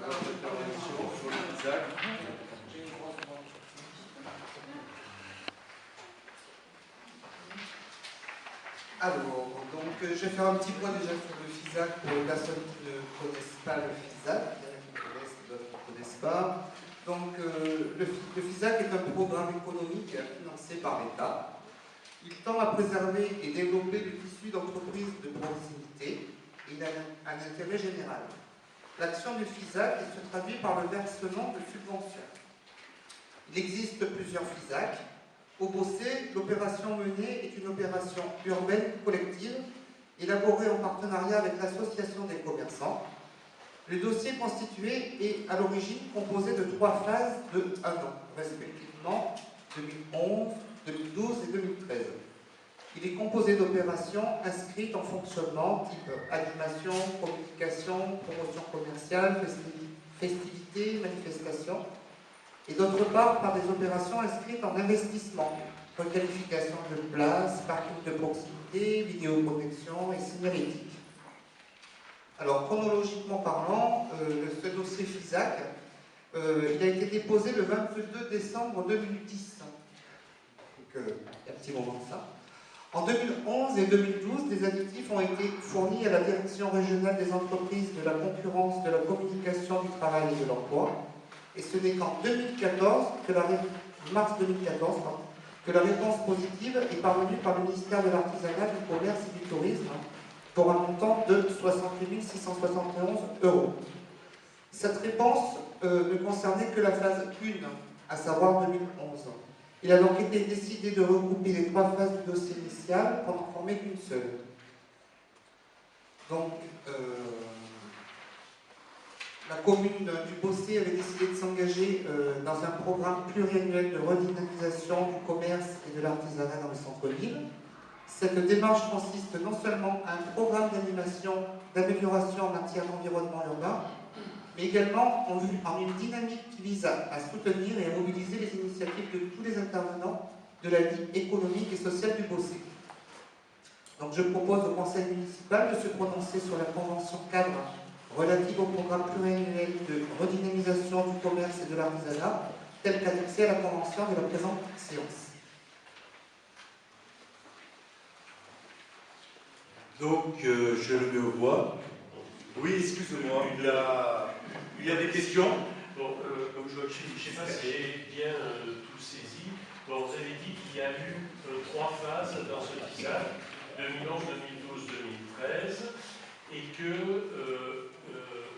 votre intervention sur le FISAC. Alors, donc, je vais faire un petit point déjà sur le FISAC pour les personnes qui ne connaissent pas le FISAC, il y en a qui connaissent, d'autres qui ne connaissent pas. Donc, le FISAC est un programme économique financé par l'État. Il tend à préserver et développer le tissu d'entreprises de proximité et il a un intérêt général. L'action du FISAC se traduit par le versement de subventions. Il existe plusieurs FISAC. Au Bossé, l'opération menée est une opération urbaine collective élaborée en partenariat avec l'association des commerçants. Le dossier constitué est à l'origine composé de 3 phases de 1 an, respectivement 2011, 2012 et 2013. Il est composé d'opérations inscrites en fonctionnement type animation, communication, promotion commerciale, festivités, manifestations, et d'autre part par des opérations inscrites en investissement, requalification de places, parking de proximité, vidéoprotection et signalétique. Alors, chronologiquement parlant, ce dossier FISAC, il a été déposé le 22 décembre 2010. Donc, il y a un petit moment de ça. En 2011 et 2012, des additifs ont été fournis à la Direction régionale des entreprises, de la concurrence, de la communication, du travail et de l'emploi. Et ce n'est qu'en 2014, mars 2014, que la réponse positive est parvenue par le ministère de l'Artisanat, du Commerce et du Tourisme pour un montant de 68 671 €. Cette réponse ne concernait que la phase 1, à savoir 2011. Il a donc été décidé de regrouper les 3 phases du dossier initial pour n'en former qu'une seule. Donc, la commune du Bossé avait décidé de s'engager dans un programme pluriannuel de redynamisation du commerce et de l'artisanat dans le centre-ville. Cette démarche consiste non seulement à un programme d'amélioration en matière d'environnement urbain, mais également en une dynamique qui vise à soutenir et à mobiliser les initiatives de tous les intervenants de la vie économique et sociale du Bossé. Donc je propose au conseil municipal de se prononcer sur la convention cadre relative au programme pluriannuel de redynamisation du commerce et de l'artisanat, tel qu'annexé à la convention de la présente séance. Donc, je le mets aux voix. Oui, excusez-moi, il y a des questions. Bon, comme je ne sais pas si j'ai bien tout saisi. Bon, vous avez dit qu'il y a eu 3 phases dans ce FISAC, 2011, 2012, 2013, et que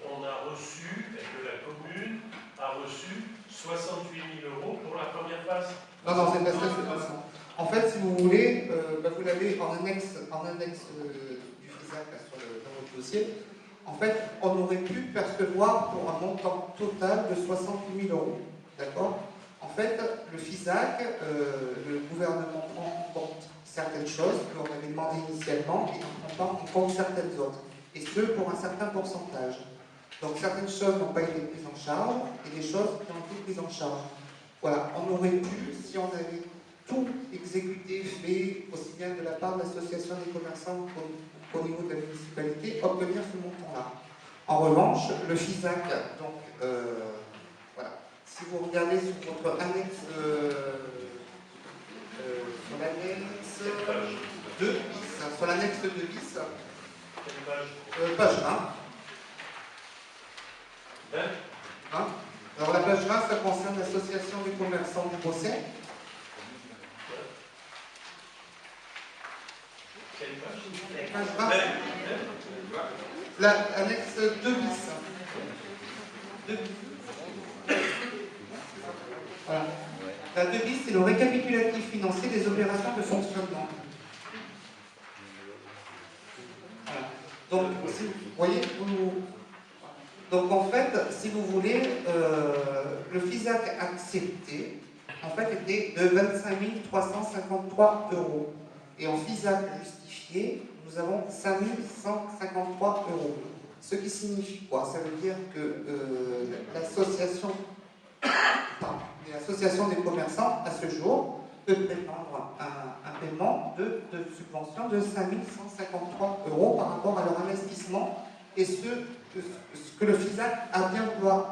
on a reçu, et que la commune a reçu 68 000 € pour la première phase. Non, c'est pas ça. En fait, si vous voulez, vous l'avez en annexe du FISAC dans votre dossier. En fait, on aurait pu percevoir pour un montant total de 68 000 €. D'accord ? En fait, le FISAC, le gouvernement prend en compte certaines choses qu'on avait demandé initialement et on prend en compte certaines autres. Et ce, pour un certain pourcentage. Donc certaines choses n'ont pas été prises en charge et des choses qui ont été prises en charge. Voilà, on aurait pu, si on avait tout exécuté, fait, aussi bien de la part de l'association des commerçants qu'au niveau de la municipalité, obtenir ce montant-là. En revanche, le FISAC, donc, voilà, si vous regardez sur votre annexe, sur l'annexe 2 bis, sur l'annexe 2 bis, page 20. Hein? Alors la page 20, ça concerne l'association des commerçants du Bossé. Quelle page? Page 20. L'annexe 2 bis. 2 bis. Voilà. La 2 bis, c'est le récapitulatif financier des opérations de fonctionnement. Voilà. Donc, si vous voyez, donc en fait, si vous voulez, le FISAC accepté, en fait, était de 25 353 €. Et en FISAC justifié, nous avons 5 153 €. Ce qui signifie quoi? Ça veut dire que l'association des commerçants, à ce jour, peut prétendre un paiement de subvention de 5 153 € par rapport à leur investissement, et ce, ce que le FISAC a bien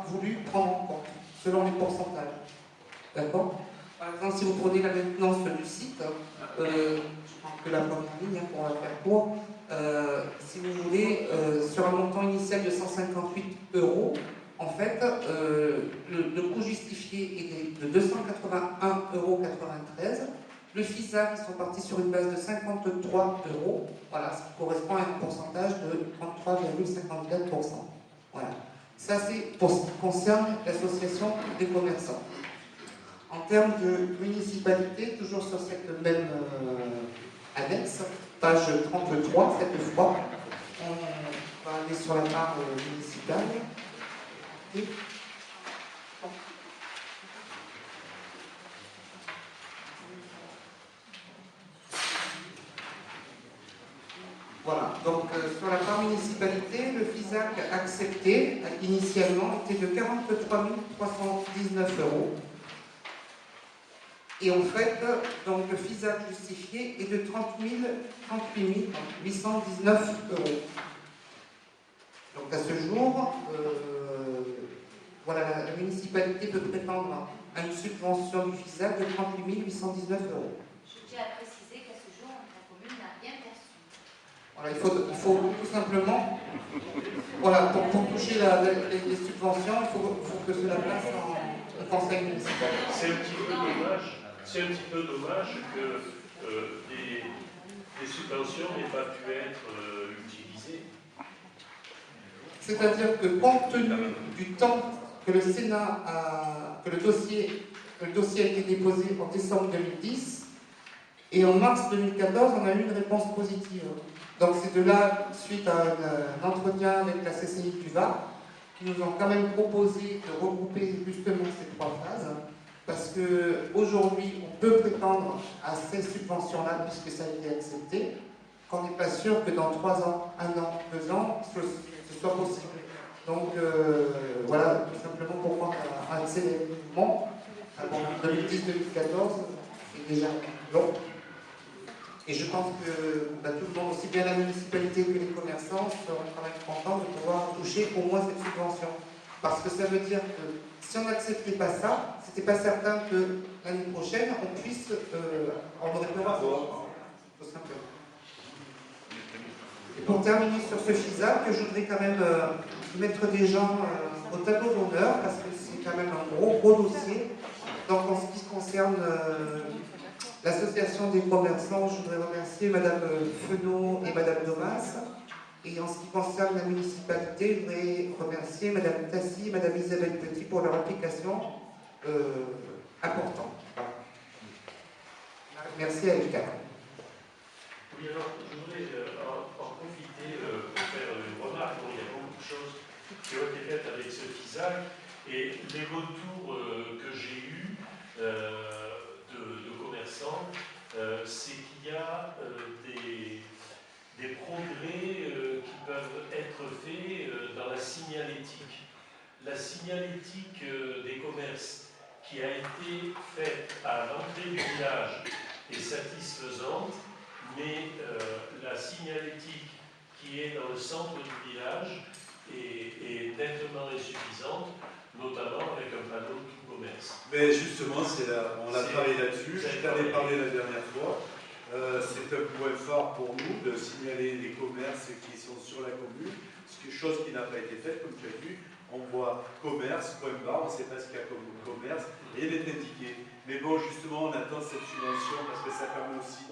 voulu prendre en compte, selon les pourcentages. D'accord? Par exemple, si vous prenez la maintenance du site, je pense que la première ligne, hein, pour la faire court, si vous voulez, sur un montant initial de 158 €, en fait, le coût justifié est de 281,93 €. Le FISAC, ils sont partis sur une base de 53 €, voilà, ce qui correspond à un pourcentage de 33,54%. Voilà. Ça, c'est pour ce qui concerne l'association des commerçants. En termes de municipalité, toujours sur cette même annexe, page 33, cette fois, on va aller sur la part municipale. Et... Voilà, donc sur la part municipalité, le FISAC accepté initialement était de 43 319 €. Et en fait, donc, le FISAC justifié est de 38 819 €. Donc à ce jour, voilà, la municipalité peut prétendre à une subvention du FISAC de 38 819 €. Je tiens à préciser qu'à ce jour, la commune n'a rien perçu. Voilà, il faut tout simplement, voilà, pour toucher les subventions, il faut que cela passe en conseil municipal. C'est un petit peu dommage que des subventions n'aient pas pu être utilisées. C'est-à-dire que compte tenu du temps que le Sénat que le dossier a été déposé en décembre 2010, et en mars 2014, on a eu une réponse positive. Donc c'est de là, suite à un entretien avec la CCI du Var, qui nous ont quand même proposé de regrouper justement ces trois phases, parce qu'aujourd'hui, on peut prétendre à ces subventions-là, puisque ça a été accepté, qu'on n'est pas sûr que dans 3 ans, 1 an, 2 ans, ce soit possible. Donc voilà, tout simplement pour prendre un élément, avant 2010-2014, c'est déjà long. Et je pense que tout le monde, aussi bien la municipalité que les commerçants, seront quand même contents de pouvoir toucher au moins cette subvention. Parce que ça veut dire que si on n'acceptait pas ça, c'était pas certain que l'année prochaine, on puisse, on aurait pu avoir tout simplement. Et pour terminer sur ce FISAC, je voudrais quand même mettre des gens au tableau d'honneur, parce que c'est quand même un gros dossier. Donc en ce qui concerne l'association des commerçants, je voudrais remercier Madame Fenot et Madame Domas. Et en ce qui concerne la municipalité, je voudrais remercier Madame Tassi et Madame Isabelle Petit pour leur implication importante. Merci à l'UQAM. Oui, alors je voudrais en profiter pour faire une remarque. Bon, il y a beaucoup de choses qui ont été faites avec ce FISAC, et les retours que j'ai eus de commerçants, c'est qu'il y a des progrès qui peuvent être faits dans la signalétique. La signalétique des commerces qui a été faite à l'entrée du village est satisfaisante, mais la signalétique qui est dans le centre du village est nettement insuffisante, notamment avec un panneau tout commerce. Mais justement, on l'a parlé là-dessus, je t'avais parlé la dernière fois. C'est un point fort pour nous de signaler les commerces qui sont sur la commune, chose qui n'a pas été faite, comme tu as vu. On voit commerce, point barre, on ne sait pas ce qu'il y a comme commerce, et il est indiqué. Mais bon, justement, on attend cette subvention parce que ça permet aussi,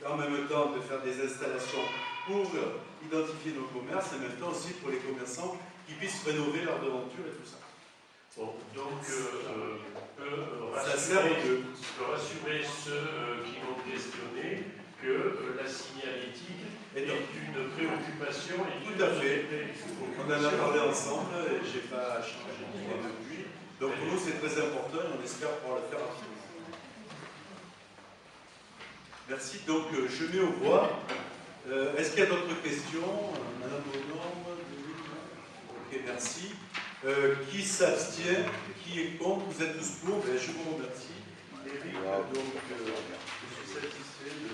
en même temps, de faire des installations pour identifier nos commerces, et en même temps aussi pour les commerçants qui puissent rénover leur devanture et tout ça. Bon, donc, peut rassurer ceux qui m'ont questionné que la signalétique est une préoccupation et tout à fait. On en a parlé ensemble et je n'ai pas changé d'idée depuis. Donc pour nous c'est très important et on espère pouvoir le faire rapidement. Merci. Donc je mets au voix. Est-ce qu'il y a d'autres questions? Madame Bonhomme? Ok, merci. Qui s'abstient? Qui est contre? Vous êtes tous pour? Ben, je vous remercie. Eric, donc je suis satisfait de